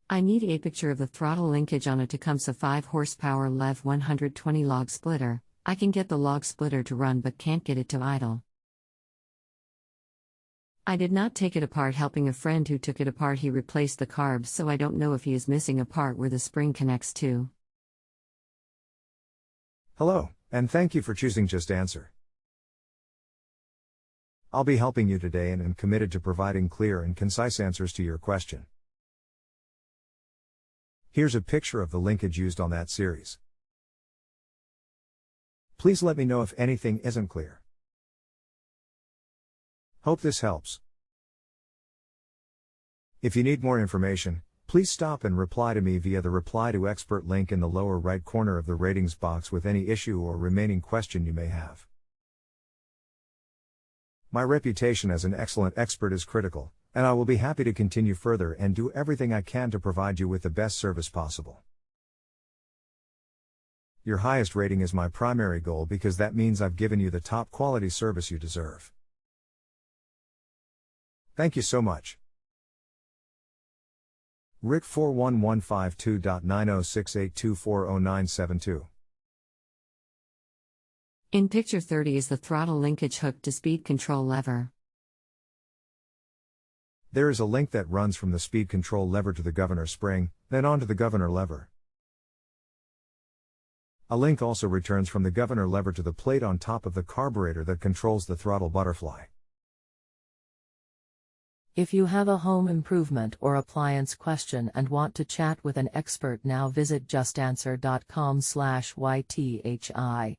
I need a picture of the throttle linkage on a Tecumseh 5 horsepower lev120 log splitter. I can get the log splitter to run but can't get it to idle. I did not take it apart, helping a friend who took it apart. He replaced the carbs, so I don't know if he is missing a part where the spring connects to. Hello, and thank you for choosing JustAnswer. I'll be helping you today and am committed to providing clear and concise answers to your question. Here's a picture of the linkage used on that series. Please let me know if anything isn't clear. Hope this helps. If you need more information, please stop and reply to me via the Reply to Expert link in the lower right corner of the ratings box with any issue or remaining question you may have. My reputation as an excellent expert is critical, and I will be happy to continue further and do everything I can to provide you with the best service possible. Your highest rating is my primary goal because that means I've given you the top quality service you deserve. Thank you so much. Rick 41152.9068240972. In picture 30 is the throttle linkage hooked to speed control lever. There is a link that runs from the speed control lever to the governor spring, then onto the governor lever. A link also returns from the governor lever to the plate on top of the carburetor that controls the throttle butterfly. If you have a home improvement or appliance question and want to chat with an expert now, visit justanswer.com/ythi.